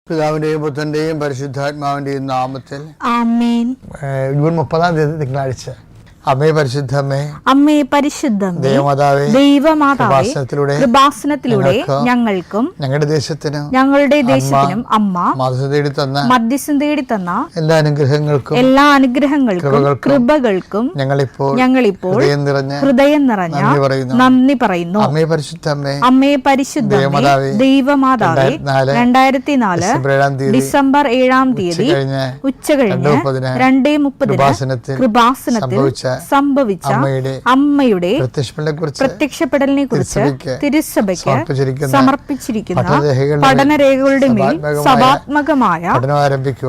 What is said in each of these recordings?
പിതാവിന്റെയും പുത്രന്റെയും പരിശുദ്ധാത്മാവിന്റെയും നാമത്തിൽ ആമേൻ. ജൂൺ 30 തിങ്കളാഴ്ച. അമ്മേ പരിശുദ്ധമ്മേ, അമ്മേ പരിശുദ്ധമ്മേ, ദൈവമാതാവേ, ദൈവമാതാവേ, കൃപാസനത്തിലൂടെ ഞങ്ങൾക്കും ഞങ്ങളുടെ ദേശത്തിനും അമ്മ മധ്യസ്ഥം തേടി തന്ന എല്ലാ അനുഗ്രഹങ്ങൾക്കും കൃപകൾക്കും ഞങ്ങളിപ്പോൾ ഹൃദയം നിറഞ്ഞ നന്ദി പറയുന്നു. അമ്മേ പരിശുദ്ധമ്മേ, അമ്മേ പരിശുദ്ധമ്മേ, ദൈവമാതാവേ, 2004 ഡിസംബർ 7 ഉച്ചകഴിഞ്ഞ് 2:30 കൃപാസനത്തിൽ സംഭവിച്ച അമ്മയുടെ പ്രത്യക്ഷപ്പെടലിനെ കുറിച്ച് തിരുസഭയ്ക്ക് സമർപ്പിച്ചിരിക്കുന്ന പഠനരേഖകളുടെ മേൽ സഭാത്മകമായ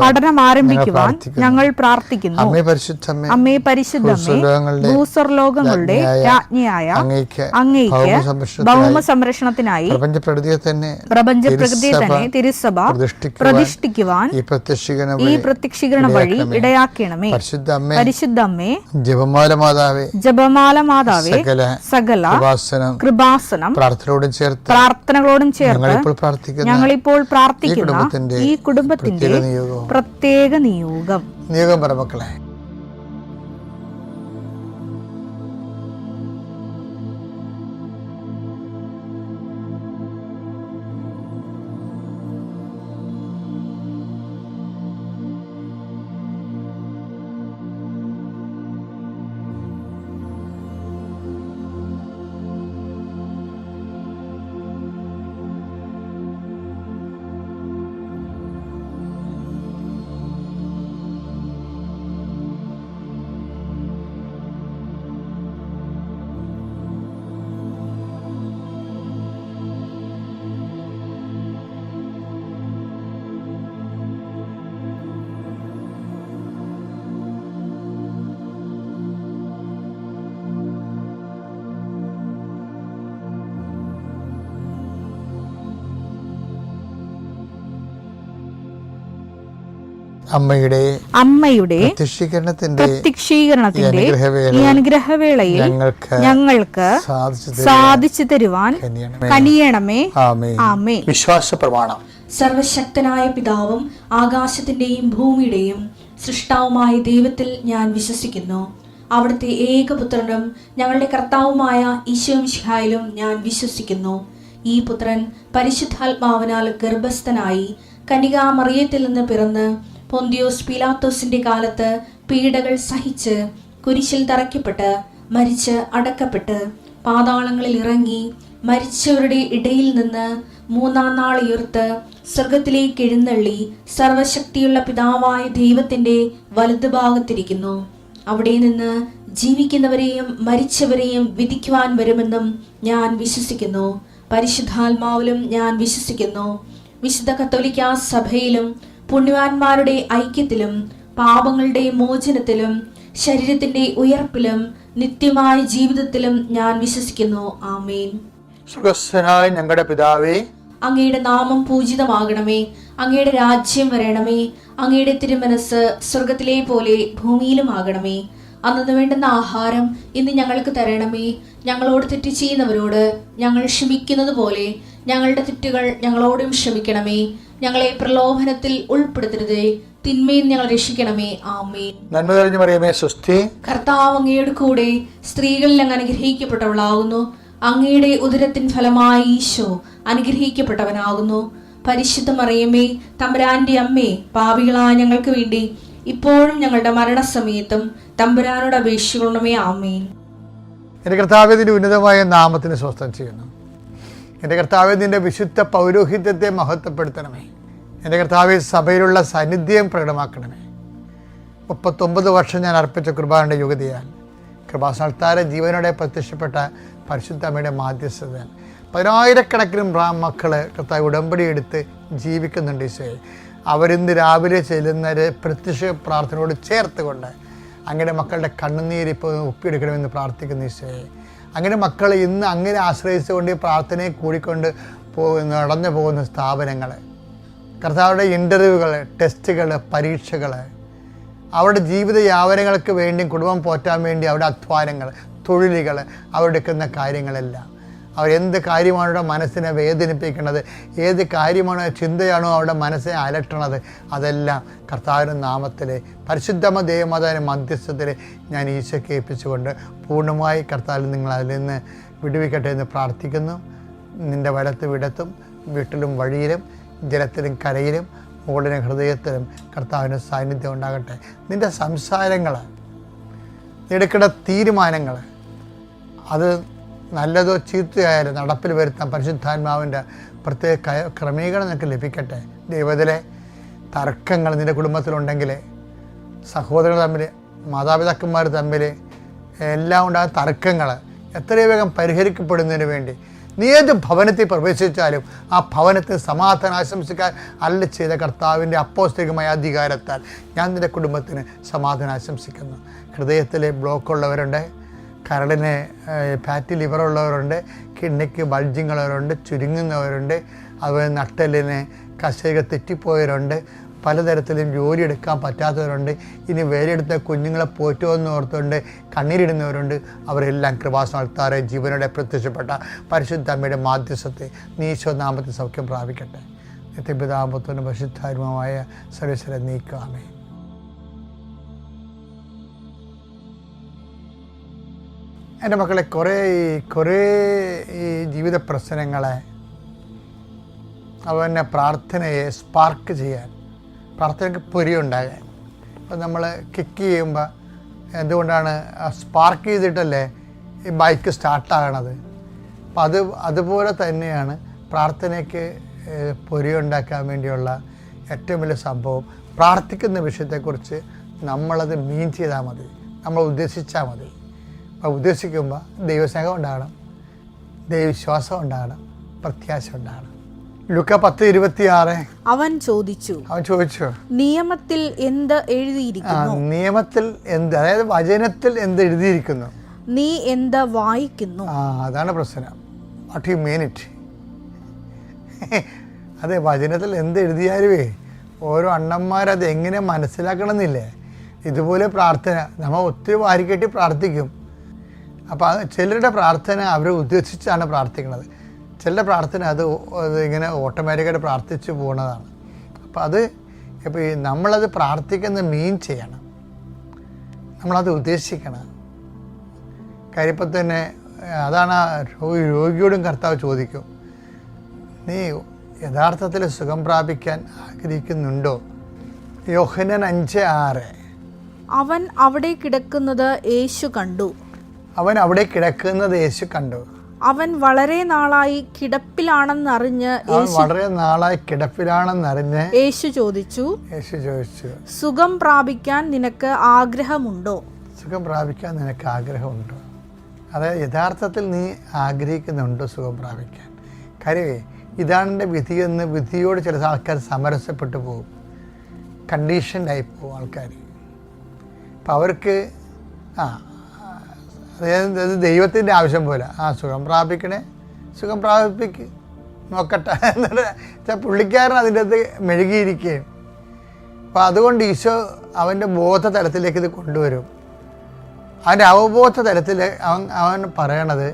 പഠനം ആരംഭിക്കുവാൻ ഞങ്ങൾ പ്രാർത്ഥിക്കുന്നു. അമ്മേ പരിശുദ്ധമ്മേ, ഭൂസ്വർലോകങ്ങളുടെ രാജ്ഞിയായ അങ്ങേയ്ക്ക് ഭൗമ സംരക്ഷണത്തിനായി പ്രപഞ്ചപ്രകൃതിയെ തന്നെ തിരുസഭ പ്രതിഷ്ഠിക്കുവാൻ ഈ പ്രത്യക്ഷീകരണ വഴി ഇടയാക്കണമേ. പരിശുദ്ധമ്മേ, ജപമാല മാതാവേ, സകല കൃപാസനം പ്രാർത്ഥനകളോടും ചേർത്ത് ഞങ്ങളിപ്പോൾ പ്രാർത്ഥിക്കുന്ന ഈ കുടുംബത്തിന്റെ പ്രത്യേക നിയോഗം പറമക്കളെ. അമ്മയുടെ പ്രത്യക്ഷീകരണത്തിന്റെ ഈ അനുഗ്രഹവേളയിൽ ഞങ്ങൾക്ക് സാധിച്ചു തരുവാൻ കനിയണമേ. ആമേൻ. വിശ്വാസ പ്രമാണം. സർവശക്തനായ പിതാവും ആകാശത്തിന്റെയും ഭൂമിയുടെയും സൃഷ്ടാവുമായ ദൈവത്തിൽ ഞാൻ വിശ്വസിക്കുന്നു. അവിടുത്തെ ഏകപുത്രനും ഞങ്ങളുടെ കർത്താവുമായ ഈശോമിശിഹായിലും ഞാൻ വിശ്വസിക്കുന്നു. ഈ പുത്രൻ പരിശുദ്ധാത്മാവിനാൽ ഗർഭസ്ഥനായി കന്യകാമറിയത്തിൽ നിന്ന് പിറന്ന് പൊന്തിയോസ് പീലാത്തോസിന്റെ കാലത്ത് പീഡകൾ സഹിച്ച് കുരിശിൽ തറയ്ക്കപ്പെട്ട് മരിച്ച് അടക്കപ്പെട്ട് പാതാളങ്ങളിൽ ഇറങ്ങി മരിച്ചവരുടെ ഇടയിൽ നിന്ന് 3-ാം നാൾ ഉയർത്ത് സ്വർഗത്തിലേക്ക് എഴുന്നള്ളി സർവശക്തിയുള്ള പിതാവായ ദൈവത്തിന്റെ വലതുഭാഗത്തിരിക്കുന്നു. അവിടെ നിന്ന് ജീവിക്കുന്നവരെയും മരിച്ചവരെയും വിധിക്കുവാൻ വരുമെന്നും ഞാൻ വിശ്വസിക്കുന്നു. പരിശുദ്ധാത്മാവിലും ഞാൻ വിശ്വസിക്കുന്നു. വിശുദ്ധ കത്തോലിക്കാ സഭയിലും പുണ്യവാന്മാരുടെ ഐക്യത്തിലും പാപങ്ങളുടെ മോചനത്തിലും ശരീരത്തിന്റെ ഉയർപ്പിലും നിത്യമായ ജീവിതത്തിലും ഞാൻ വിശ്വസിക്കുന്നു. ആമേൻ. സ്വർഗ്ഗസ്ഥനായ ഞങ്ങളുടെ പിതാവേ, അങ്ങയുടെ നാമം പൂജിതമാകണമേ. അങ്ങയുടെ രാജ്യം വരണമേ. അങ്ങയുടെ തിരുമനസ് സ്വർഗത്തിലെ പോലെ ഭൂമിയിലും ആകണമേ. അന്നു വേണ്ടുന്ന ആഹാരം ഇന്ന് ഞങ്ങൾക്ക് തരണമേ. ഞങ്ങളോട് തെറ്റ് ചെയ്യുന്നവരോട് ഞങ്ങൾ ക്ഷമിക്കുന്നത് പോലെ ഞങ്ങളുടെ തെറ്റുകൾ ഞങ്ങളോടും ക്ഷമിക്കണമേ. ഞങ്ങളെ പ്രലോഭനത്തിൽ ഉൾപ്പെടുത്തരുതേ, തിന്മയിൽ ഞങ്ങൾ രക്ഷിക്കണമേ. ആമേൻ. നന്മ നിറഞ്ഞ മറിയമേ, സ്വസ്തി. കർത്താവ് അങ്ങയുടെ കൂടെ സ്ത്രീകളിൽ അങ്ങ് അനുഗ്രഹിക്കപ്പെട്ടവളാകുന്നു. അങ്ങയുടെ ഉദരത്തിൻ ഫലമായി ഈശോ അനുഗ്രഹിക്കപ്പെട്ടവനാകുന്നു. പരിശുദ്ധ മറിയമേ, തമ്പുരാന്റെ അമ്മേ, പാപികളായ ഞങ്ങൾക്ക് വേണ്ടി ഇപ്പോഴും ഞങ്ങളുടെ മരണസമയത്തും തമ്പുരാനോട് അപേക്ഷിക്കണമേ. ആമേൻ. എൻ്റെ കർത്താവിന്റെ ഉന്നതമായ നാമത്തിന് സ്വസ്ഥം ചെയ്യുന്നു. എൻ്റെ കർത്താവേ, നിന്റെ വിശുദ്ധ പൗരോഹിത്യത്തെ മഹത്വപ്പെടുത്തണമേ. എൻ്റെ കർത്താവേ, സഭയിലുള്ള സാന്നിധ്യം പ്രകടമാക്കണമേ. 39 വർഷം ഞാൻ അർപ്പിച്ച കൃപാന്റെ യുഗതിയാൽ കൃപാസനത്താര ജീവനോടെ പ്രത്യക്ഷപ്പെട്ട പരിശുദ്ധ അമ്മയുടെ മാധ്യസ്ഥതയാൽ 10,000-കണക്കിന് മക്കള് കർത്താവ് ഉടമ്പടി എടുത്ത് ജീവിക്കുന്നുണ്ട്. ഈശോയെ, അവരിന്ന് രാവിലെ ചെല്ലുന്ന പ്രത്യക്ഷ പ്രാർത്ഥനയോട് ചേർത്തുകൊണ്ട് അങ്ങനെ മക്കളുടെ കണ്ണുനീര് ഇപ്പോൾ ഒപ്പിയെടുക്കണമെന്ന് പ്രാർത്ഥിക്കുന്ന ഈശോയെ, അങ്ങനെ മക്കൾ ഇന്ന് അങ്ങനെ ആശ്രയിച്ചുകൊണ്ട് ഈ പ്രാർത്ഥനയെ കൂടിക്കൊണ്ട് നടന്നു പോകുന്ന സ്ഥാപനങ്ങൾ, കർത്താവുടെ ഇൻ്റർവ്യൂകൾ, ടെസ്റ്റുകൾ, പരീക്ഷകൾ, അവരുടെ ജീവിത യാവനങ്ങൾക്ക് വേണ്ടി കുടുംബം പോറ്റാൻ വേണ്ടി അവരുടെ അധ്വാനങ്ങൾ, തൊഴിലുകൾ, അവരെടുക്കുന്ന കാര്യങ്ങളെല്ലാം അവരെന്ത് കാര്യമാണ് അവരുടെ മനസ്സിനെ വേദനിപ്പിക്കുന്നത്, ഏത് കാര്യമാണ് ചിന്തയാണോ അവരുടെ മനസ്സിനെ അലട്ടണത്, അതെല്ലാം കർത്താവിൻ്റെ നാമത്തിൽ പരിശുദ്ധമ ദൈവമാതാവിൻ്റെ മധ്യസ്ഥത്തിൽ ഞാൻ ഈശോയ്ക്ക് ഏൽപ്പിച്ചുകൊണ്ട് പൂർണ്ണമായി കർത്താവിൽ നിങ്ങൾ അതിൽ നിന്ന് വിടുവിക്കട്ടെ എന്ന് പ്രാർത്ഥിക്കുന്നു. നിൻ്റെ വലത്തും ഇടത്തും വീട്ടിലും വഴിയിലും ജലത്തിലും കരയിലും മുകളിലും ഹൃദയത്തിലും കർത്താവിൻ്റെ സാന്നിധ്യം ഉണ്ടാകട്ടെ. നിൻ്റെ സംസാരങ്ങൾ, എടുക്കേണ്ട തീരുമാനങ്ങൾ, അത് നല്ലതോ ചീത്തയായാലും നടപ്പിൽ വരുത്താൻ പരിശുദ്ധാത്മാവിൻ്റെ പ്രത്യേക ക്രമീകരണം നിനക്ക് ലഭിക്കട്ടെ. ദൈവത്തിലെ തർക്കങ്ങൾ നിൻ്റെ കുടുംബത്തിലുണ്ടെങ്കിൽ, സഹോദരങ്ങൾ തമ്മിൽ, മാതാപിതാക്കന്മാർ തമ്മിൽ എല്ലാം ഉണ്ടാകുന്ന തർക്കങ്ങൾ എത്രയും വേഗം പരിഹരിക്കപ്പെടുന്നതിന് വേണ്ടി നീ ഏത് ഭവനത്തിൽ പ്രവേശിച്ചാലും ആ ഭവനത്തിൽ സമാധാനം ആശംസിക്കാൻ അല്ല ചെയ്ത കർത്താവിൻ്റെ അപ്പോസ്തലികമായ അധികാരത്താൽ ഞാൻ നിൻ്റെ കുടുംബത്തിന് സമാധാനം ആശംസിക്കുന്നു. ഹൃദയത്തിൽ ബ്ലോക്കുള്ളവരുണ്ട്, കരളിന് ഫാറ്റി ലിവറുള്ളവരുണ്ട്, കിഡ്നിക്ക് ബൾജിങ്ങുള്ളവരുണ്ട്, ചുരുങ്ങുന്നവരുണ്ട്, അതുപോലെ നട്ടലിന് കശേക തെറ്റിപ്പോയവരുണ്ട്, പലതരത്തിലും ജോലി എടുക്കാൻ പറ്റാത്തവരുണ്ട്, ഇനി വേരെടുത്ത കുഞ്ഞുങ്ങളെ പോറ്റുമെന്ന് ഓർത്തുകൊണ്ട് കണ്ണീരിടുന്നവരുണ്ട്. അവരെല്ലാം കൃപാസനത്താറെ ജീവനോടെ പ്രത്യക്ഷപ്പെട്ട പരിശുദ്ധ അമ്മയുടെ മാധ്യസ്ഥത്തെ നീശോ നാമത്തിൽ സൗഖ്യം പ്രാപിക്കട്ടെ. നിത്യപിതാപുത്രനും പരിശുദ്ധാത്മാവായ സർവ്വേശ്വരൻ നീക്കാമേ. എൻ്റെ മക്കളെ, കുറേ ഈ ജീവിത പ്രശ്നങ്ങളെ അവനെ പ്രാർത്ഥനയെ സ്പാർക്ക് ചെയ്യാൻ, പ്രാർത്ഥനയ്ക്ക് പൊരിയുണ്ടാകാൻ. ഇപ്പം നമ്മൾ കിക്ക് ചെയ്യുമ്പോൾ എന്തുകൊണ്ടാണ് സ്പാർക്ക് ചെയ്തിട്ടല്ലേ ഈ ബൈക്ക് സ്റ്റാർട്ടാകണത്? അപ്പം അതുപോലെ തന്നെയാണ് പ്രാർത്ഥനയ്ക്ക് പൊരിയുണ്ടാക്കാൻ വേണ്ടിയുള്ള ഏറ്റവും വലിയ സംഭവം. പ്രാർത്ഥിക്കുന്ന വിഷയത്തെക്കുറിച്ച് നമ്മളത് മീൻ ചെയ്താൽ മതി, നമ്മൾ ഉദ്ദേശിച്ചാൽ മതി. അപ്പോൾ ഉദ്ദേശിക്കുമ്പോൾ ദൈവസ്നേഹം ഉണ്ടാകണം, ദൈവവിശ്വാസം ഉണ്ടാകണം, പ്രത്യാശ ഉണ്ടാകണം. ലൂക്ക 10:26 അവൻ ചോദിച്ചു നിയമത്തിൽ എന്ത് എഴുതിയിരിക്കുന്നു? നിയമത്തിൽ എന്ത്, അതായത് വചനത്തിൽ എന്ത് എഴുതിയിരിക്കുന്നു? നീ എന്ത് വായിക്കുന്നു? അതാണ് പ്രശ്നം. What you mean it? അതെ, വചനത്തിൽ എന്ത് എഴുതിയാലുവേ ഓരോ അണ്ണന്മാരത് എങ്ങനെ മനസ്സിലാക്കണമെന്നില്ലേ? ഇതുപോലെ പ്രാർത്ഥന നമ്മൾ ഒത്തിരി വാരിക്കെട്ടി പ്രാർത്ഥിക്കും. അപ്പോൾ ചിലരുടെ പ്രാർത്ഥന അവരെ ഉദ്ദേശിച്ചാണ് പ്രാർത്ഥിക്കുന്നത്, ചില പ്രാർത്ഥന അത് ഇങ്ങനെ ഓട്ടോമാറ്റിക്കായിട്ട് പ്രാർത്ഥിച്ചു പോകുന്നതാണ്. അപ്പോൾ ഇപ്പോൾ നമ്മളത് പ്രാർത്ഥിക്കുന്ന മീൻ ചെയ്യണം, നമ്മളത് ഉദ്ദേശിക്കണം. കാര്യം ഇപ്പം തന്നെ അതാണ് രോഗിയോടും കർത്താവ് ചോദിക്കും, നീ യഥാർത്ഥത്തിൽ സുഖം പ്രാപിക്കാൻ ആഗ്രഹിക്കുന്നുണ്ടോ? യോഹന്നാൻ 5:6 അവൻ അവിടെ കിടക്കുന്നത് യേശു കണ്ടു. അവൻ വളരെ നാളായി കിടപ്പിലാണെന്നറിഞ്ഞ് യേശു ചോദിച്ചു, സുഖം പ്രാപിക്കാൻ നിനക്ക് ആഗ്രഹമുണ്ടോ? അതായത് യഥാർത്ഥത്തിൽ നീ ആഗ്രഹിക്കുന്നുണ്ടോ സുഖം പ്രാപിക്കാൻ? കാര്യമേ ഇതാണ് എൻ്റെ വിധിയെന്ന് വിധിയോട് ചില ആൾക്കാർ സമരസപ്പെട്ടു പോകും, കണ്ടീഷൻഡായി പോകും ആൾക്കാർ. അപ്പം അവർക്ക് അതായത് ദൈവത്തിൻ്റെ ആവശ്യം പോലെ സുഖം പ്രാപിക്കണേ, സുഖം നോക്കട്ടെ എന്നിട്ട് പുള്ളിക്കാരൻ അതിൻ്റെ അകത്ത് മെഴുകിയിരിക്കുകയും. അപ്പോൾ അതുകൊണ്ട് ഈശോ അവൻ്റെ ബോധതലത്തിലേക്ക് ഇത് കൊണ്ടുവരും. അവൻ്റെ അവബോധ തലത്തിൽ അവൻ പറയണത്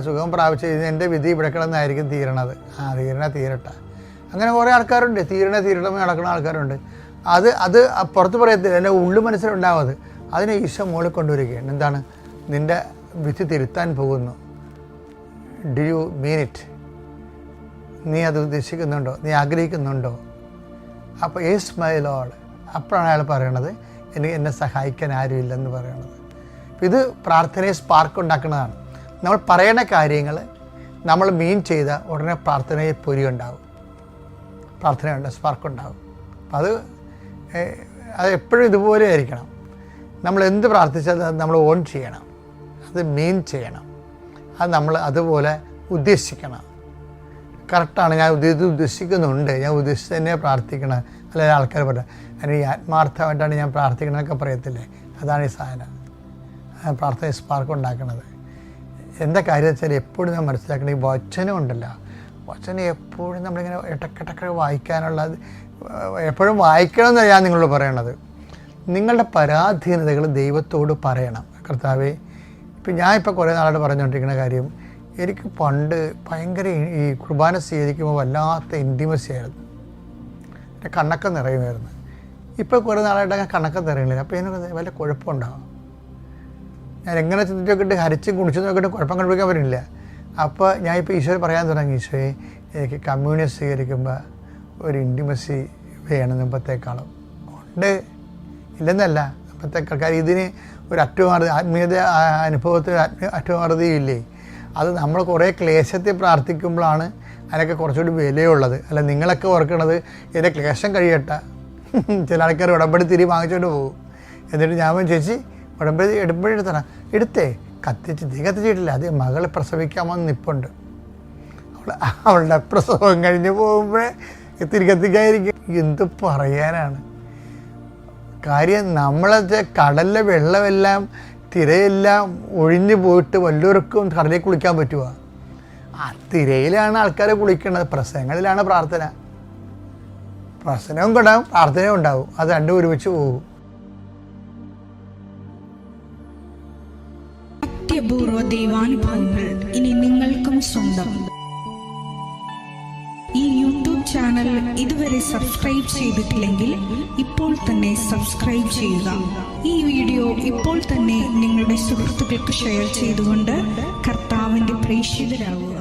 സുഖം പ്രാപിച്ച് എൻ്റെ വിധി ഇവിടെ കിടന്നായിരിക്കും തീരണത്. തീരട്ടെ. അങ്ങനെ കുറേ ആൾക്കാരുണ്ട്, തീരണമേ നടക്കുന്ന ആൾക്കാരുണ്ട്. അത് പുറത്ത് പറയത്തില്ല, എൻ്റെ ഉള്ളു മനസ്സിലുണ്ടാവും. അതിനെ ഈശോ മുകളിൽ കൊണ്ടുവരികയാണ്. എന്താണ്? നിൻ്റെ വിധി തിരുത്താൻ പോകുന്നു. Do you mean it? നീ അത് ഉദ്ദേശിക്കുന്നുണ്ടോ? നീ ആഗ്രഹിക്കുന്നുണ്ടോ? അപ്പോൾ യേസ് മൈ ലോർഡ്. അപ്പോഴാണ് അയാൾ പറയണത് എന്നെ സഹായിക്കാൻ ആരുമില്ലെന്ന് പറയണത്. ഇത് പ്രാർത്ഥനയെ സ്പാർക്ക് ഉണ്ടാക്കുന്നതാണ്. നമ്മൾ പറയണ കാര്യങ്ങൾ നമ്മൾ മീൻ ചെയ്ത ഉടനെ പ്രാർത്ഥനയിൽ പൊരിയുണ്ടാവും, പ്രാർത്ഥനയുണ്ട്, സ്പാർക്കുണ്ടാവും. അപ്പം അത് എപ്പോഴും ഇതുപോലെ ആയിരിക്കണം. നമ്മൾ എന്ത് പ്രാർത്ഥിച്ചാൽ അത് നമ്മൾ ഓൺ ചെയ്യണം, അത് മീൻ ചെയ്യണം, അത് നമ്മൾ അതുപോലെ ഉദ്ദേശിക്കണം. കറക്റ്റാണ്, ഞാൻ ഇത് ഉദ്ദേശിക്കുന്നുണ്ട്, ഞാൻ ഉദ്ദേശിച്ച് തന്നെ പ്രാർത്ഥിക്കണം. അല്ലെങ്കിൽ ആൾക്കാർ പറയാം അല്ലെങ്കിൽ ആത്മാർത്ഥമായിട്ടാണ് ഞാൻ പ്രാർത്ഥിക്കണമെന്നൊക്കെ പറയത്തില്ലേ, അതാണ് ഈ സാധനം പ്രാർത്ഥന സ്പാർക്ക് ഉണ്ടാക്കുന്നത്. എന്താ കാര്യം വെച്ചാൽ എപ്പോഴും ഞാൻ മനസ്സിലാക്കണം, ഈ വചനം ഉണ്ടല്ലോ, വചനം എപ്പോഴും നമ്മളിങ്ങനെ ഇടക്കിടക്ക് വായിക്കാനുള്ള, എപ്പോഴും വായിക്കണമെന്ന് ഞാൻ നിങ്ങളോട് പറയണത്. നിങ്ങളുടെ പരാധീനതകൾ ദൈവത്തോട് പറയണം. കർത്താവേ, ഇപ്പം ഞാൻ കുറേ നാളായിട്ട് പറഞ്ഞുകൊണ്ടിരിക്കുന്ന കാര്യം, എനിക്ക് പണ്ട് ഭയങ്കര ഈ കുർബാന സ്വീകരിക്കുമ്പോൾ വല്ലാത്ത ഇൻറ്റിമസി ആയിരുന്നു. എൻ്റെ കണ്ണൊക്കെ നിറയുമായിരുന്നു. ഇപ്പോൾ കുറേ നാളായിട്ട് അങ്ങനെ കണ്ണൊക്കെ നിറയുന്നില്ല. അപ്പോൾ എനിക്ക് വല്ല കുഴപ്പമുണ്ടാകും. ഞാൻ എങ്ങനെ ചിന്തിച്ചൊക്കെ ഹരിച്ചും കുണിച്ചും നോക്കിയിട്ട് കുഴപ്പം കണ്ടുപിടിക്കാൻ പറ്റില്ല. അപ്പോൾ ഞാൻ ഇപ്പോൾ ഈശോയെ പറയാൻ തുടങ്ങി, ഈശോയെ എനിക്ക് കമ്മ്യൂണിയൻ സ്വീകരിക്കുമ്പോൾ ഒരു ഇൻറ്റിമസി വേണം മുമ്പത്തേക്കാളും. ഉണ്ട്, ഇല്ലെന്നല്ല, മുമ്പത്തേക്കാൾ. കാര്യം ഇതിന് ഒരു അറ്റുമാറുതി, ആത്മീയത അനുഭവത്തിന് അറ്റുമാറുതിയും ഇല്ലേ. അത് നമ്മൾ കുറേ ക്ലേശത്തിൽ പ്രാർത്ഥിക്കുമ്പോഴാണ് അതിനൊക്കെ കുറച്ചുകൂടി വിലയുള്ളത്. അല്ല, നിങ്ങളൊക്കെ ഓർക്കണത് എൻ്റെ ക്ലേശം കഴിയട്ടെ. ചില ആൾക്കാർ ഉടമ്പടി തിരി വാങ്ങിച്ചോണ്ട് പോകും. എന്നിട്ട് ഞാൻ ചേച്ചി ഉടമ്പടി എടുത്തണം, എടുത്തേ, തീ കത്തിച്ചിട്ടില്ല, അത് മകളെ പ്രസവിക്കാമെന്ന് നിപ്പുണ്ട്. അവളുടെ പ്രസവം കഴിഞ്ഞ് പോകുമ്പോഴേ തിരി കത്തിക്കാതിരിക്കും. എന്ത് പറയാനാണ് കാര്യം. നമ്മളെ കടലിലെ വെള്ളമെല്ലാം തിരയെല്ലാം ഒഴിഞ്ഞു പോയിട്ട് വല്ലവർക്കും കടലിൽ കുളിക്കാൻ പറ്റുക? ആ തിരയിലാണ് ആൾക്കാരെ കുളിക്കേണ്ടത്. പ്രസവങ്ങളിലാണ് പ്രാർത്ഥന. പ്രസനവും ഉണ്ടാവും, പ്രാർത്ഥനയും ഉണ്ടാവും. അത് രണ്ടും ഒരുമിച്ച് പോകും. അത്യപൂർവ ദൈവാനുഭവങ്ങൾ ഇനി നിങ്ങൾക്കും സ്വന്തം. ഈ യൂട്യൂബ് ചാനൽ ഇതുവരെ സബ്സ്ക്രൈബ് ചെയ്തിട്ടില്ലെങ്കിൽ ഇപ്പോൾ തന്നെ സബ്സ്ക്രൈബ് ചെയ്യുക. ഈ വീഡിയോ ഇപ്പോൾ തന്നെ നിങ്ങളുടെ സുഹൃത്തുക്കൾക്ക് ഷെയർ ചെയ്തുകൊണ്ട് കർത്താവിന്റെ പ്രേക്ഷിതരാകുക.